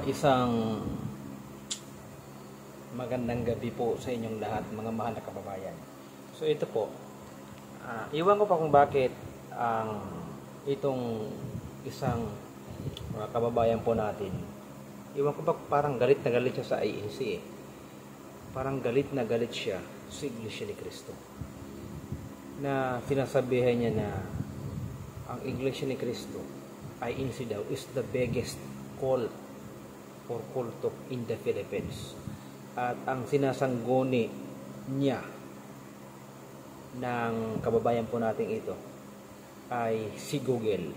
Isang magandang gabi po sa inyong lahat, mga mahal na kababayan. So ito po, iwan ko pa kung bakit ang itong isang kababayan po natin, iwan ko pa, parang galit na galit siya sa INC eh. Parang galit na galit siya sa Iglesia ni Cristo. Na sinasabihan niya na ang Iglesia ni Cristo, INC daw, is the biggest cult or kulto in the Philippines. At ang sinasangguni niya ng kababayan po natin ito ay si Google.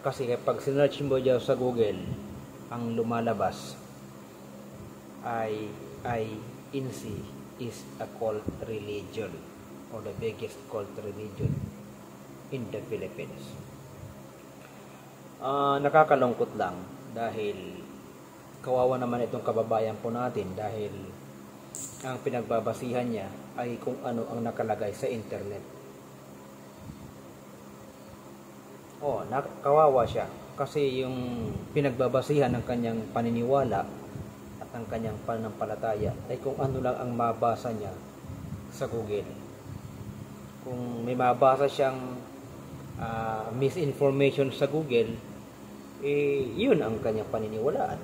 Kasi kapag sinearch mo dyan sa Google, ang lumalabas ay INC is a cult religion or the biggest cult religion in the Philippines. Nakakalungkot lang dahil kawawa naman itong kababayan po natin dahil ang pinagbabasihan niya ay kung ano ang nakalagay sa internet. Kawawa siya kasi yung pinagbabasihan ng kanyang paniniwala at ng kanyang pananampalataya ay kung ano lang ang mabasa niya sa Google. Kung may mabasa siyang misinformation sa Google, yun ang kanyang paniniwalaan.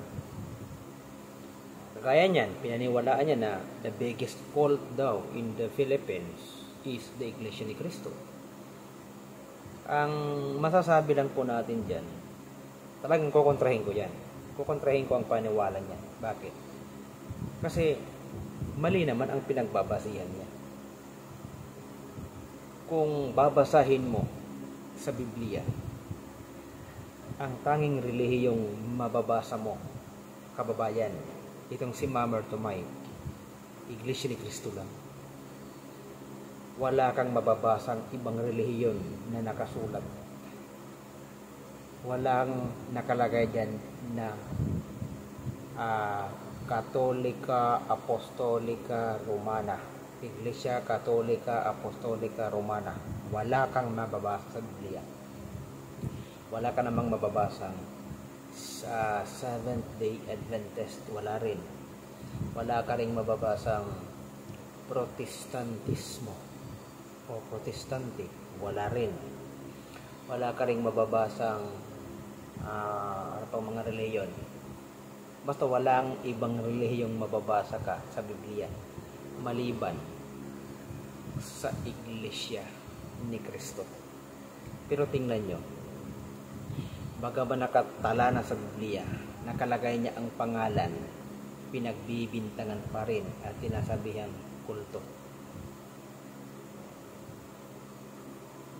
Kaya niyan, pinaniwalaan niya na the biggest cult daw in the Philippines is the Iglesia ni Cristo. Ang masasabi lang po natin dyan, talagang kukontrahin ko yan. Kukontrahin ko ang paniwala niya. Bakit? Kasi mali naman ang pinagbabasihan niya. Kung babasahin mo sa Biblia, ang tanging relihiyong mababasa mo, kababayan, itong si Mama Tomay, Iglesia ni Cristo lang. Wala kang mababasang ibang relihiyon na nakasulat. Walang nakalagay dyan na Katolika, Apostolika, Romana. Iglesia Katolika, Apostolika, Romana. Wala kang mababasa sa Biblia. Wala ka namang mababasang sa Seventh-day Adventist, wala rin. Wala ka ring mababasang Protestantismo o Protestante, wala rin. Wala ka ring mababasang ano pang mga reliyon. Basta walang ibang relihiyong mababasa ka sa Biblia maliban sa Iglesia ni Cristo. Pero tingnan nyo, bagaman nakatala na sa Biblia, nakalagay niya ang pangalan, pinagbibintangan pa rin at tinasabihang kulto.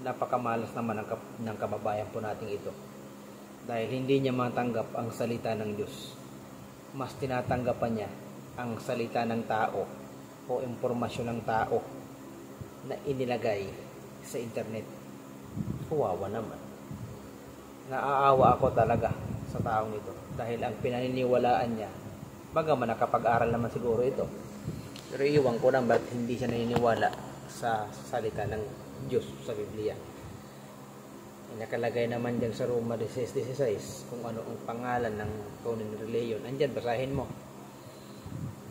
Napakamalas naman ng kababayan po natin ito. Dahil hindi niya matanggap ang salita ng Diyos. Mas tinatanggapan niya ang salita ng tao o impormasyon ng tao na inilagay sa internet. Kawawa naman. Naaawa ako talaga sa taong ito dahil ang pinaniniwalaan niya, bagaman nakapag-aral naman siguro ito, pero iwan ko lang bakit hindi siya naniniwala sa salita ng Diyos sa Biblia. Nakalagay naman dyan sa Roma 16:16 kung ano ang pangalan ng tunay na reliyon. Andyan, basahin mo.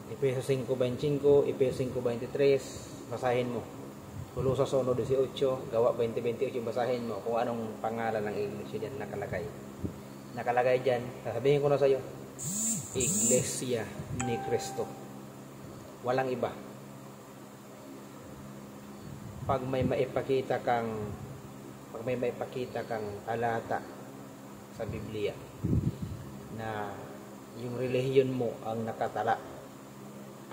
Efeso 5:25, Efeso 5:23, basahin mo. Colosas 1:18, Gawa 20:28, basahin mo kung anong pangalan ng iglesia dyan nakalagay. Nakalagay dyan, sasabihin ko na sa iyo, Iglesia ni Cristo. Walang iba. Pag may maipakita kang talata sa Biblia na yung relihiyon mo ang nakatala,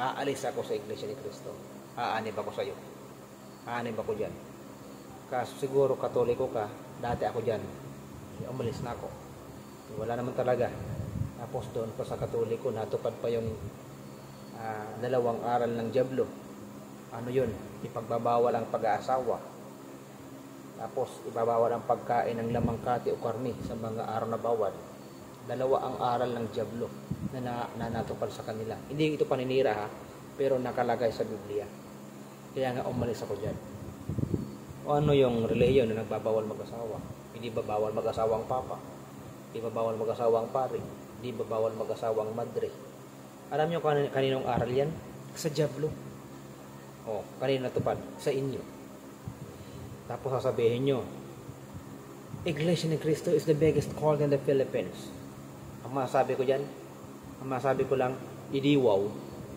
aalis ako sa Iglesia ni Cristo. Aanib ako sa iyo. Aanib ako dyan. Kasi siguro Katoliko ka, dati ako dyan. Umalis na ako. Wala naman talaga. Tapos doon pa sa Katoliko, natupad pa yung dalawang aral ng dyablo. Ano yun? Ipagbabawal ang pag-aasawa. Tapos ibabawal ang pagkain ng lamang kati o karni sa mga araw na bawal. Dalawa ang aral ng dyablo na natupad sa kanila. Hindi ito paninira ha, pero nakalagay sa Biblia. Kaya nga umalis ako dyan. O ano yung relihiyon na nagbabawal mag-asawa? Hindi ba bawal mag-asawa ang Papa? Di ba bawal mag-asawa ang pari? Di ba bawal mag-asawa ang madre? Alam nyo kaninong aral yan? Sa Diablo. Kanino natupad? Sa inyo. Tapos sasabihin nyo, Iglesia ni Cristo is the biggest cult in the Philippines. Ang masasabi ko dyan, ang masasabi ko lang, idiwaw,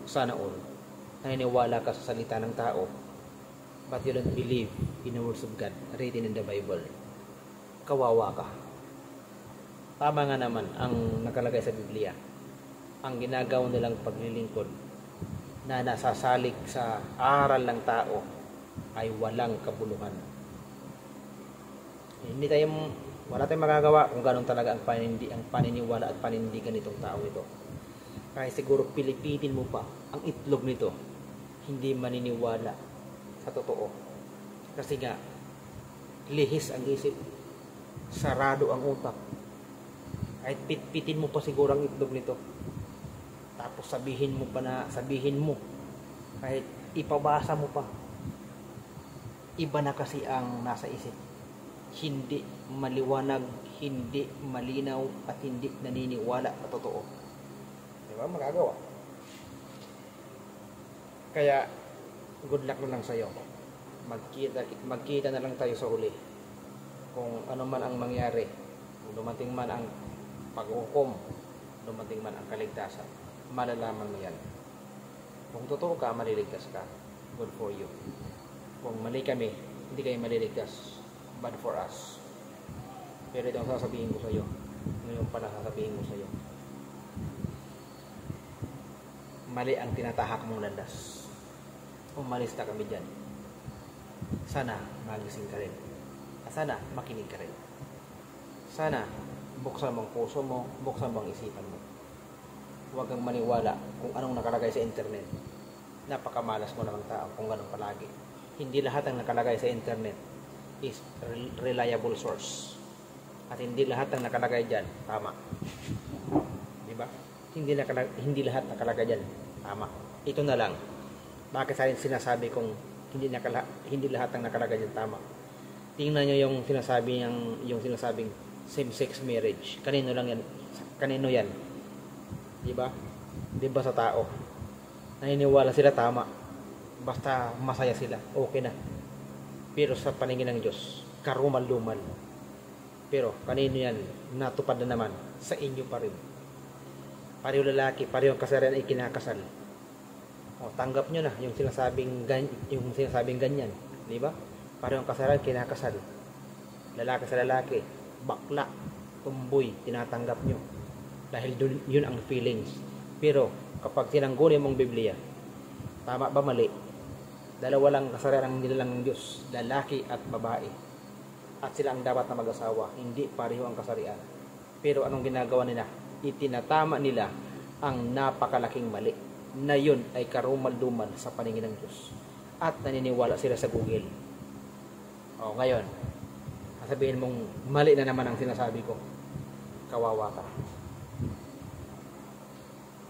sana all. Naniniwala ka sa salita ng tao, but you don't believe in the words of God written in the Bible. Kawawa ka. Tama nga naman ang nakalagay sa Biblia. Ang ginagawa nilang paglilingkod na nasasalig sa aral ng tao ay walang kabuluhan. Wala tayong magagawa kung gano'n talaga ang paniniwala at panindigan nitong tao ito. Kaya siguro pilipitin mo pa ang itlog nito, hindi maniniwala sa totoo. Kasi nga, lihis ang isip, sarado ang utak. Kahit pitpitin mo pa siguro ang itlog nito. Tapos sabihin mo, kahit ipabasa mo pa. Iba na kasi ang nasa isip. Hindi maliwanag, hindi malinaw, at hindi naniniwala sa totoo. Diba? Magagawa. Kaya, good luck na lang sa'yo. Magkita na lang tayo sa huli. Kung ano man ang mangyari, kung dumating man ang paghukom, dumating man ang kaligtasan, malalaman mo yan. Kung totoo ka, maliligtas ka. Good for you. Kung mali kami, hindi kayo maliligtas. Bad for us. Pero ito ang sasabihin ko sa iyo. Ngayon pala sasabihin ko sa iyo. Mali ang tinatahak mong landas. Umalis na kami dyan. Sana magising ka rin. Sana makinig ka rin. Sana buksan mo ang puso mo, buksan mo ang isipan mo. Huwag kang maniwala kung anong nakalagay sa internet. Napakamalas mo namang tao kung ganun palagi. Hindi lahat ang nakalagay sa internet is reliable source. At hindi lahat ng nakalagay dyan tama. Diba? Hindi lahat nakalagay dyan tama. Ito na lang. Bakit sa akin sinasabi kong hindi lahat ng nakalagay dyan tama? Tingnan nyo yung sinasabing same-sex marriage. Kanino lang yan? Kanino yan? Diba? Diba sa tao? Naniniwala sila tama. Basta masaya sila. Okay na. Pero sa paningin ng Diyos, karumal-lumal. Pero kanino yan? Natupad na naman. Sa inyo pa rin. Pareho lalaki, pareho kasarian ay kinakasal. Tanggap nyo na yung sinasabing ganyan. Di ba? Pareho kasarian kinakasal. Lalaki sa lalaki, bakla, tumboy, tinatanggap nyo. Dahil yun ang feelings. Pero kapag tinanggol mong Biblia, tama ba mali? Dalawa lang kasarian ang nilalang ng Diyos, lalaki at babae. At sila ang dapat na mag-asawa, hindi pareho ang kasarian. Pero anong ginagawa nila? Itinatama nila ang napakalaking mali, na yun ay karumal-dumal sa paningin ng Diyos. At naniniwala sila sa Google. Ngayon, sasabihin mong mali na naman ang sinasabi ko. Kawawa ka.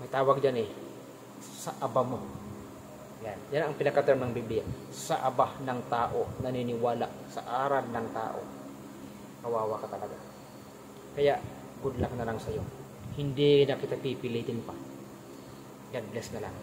May tawag dyan sa aba mo. Yan ang pinaka-term ng Biblia. Sa aba ng tao, naniniwala sa aral ng tao. Kawawa ka talaga. Kaya, good luck na lang sa'yo. Hindi na kita pipilitin pa. God bless na lang.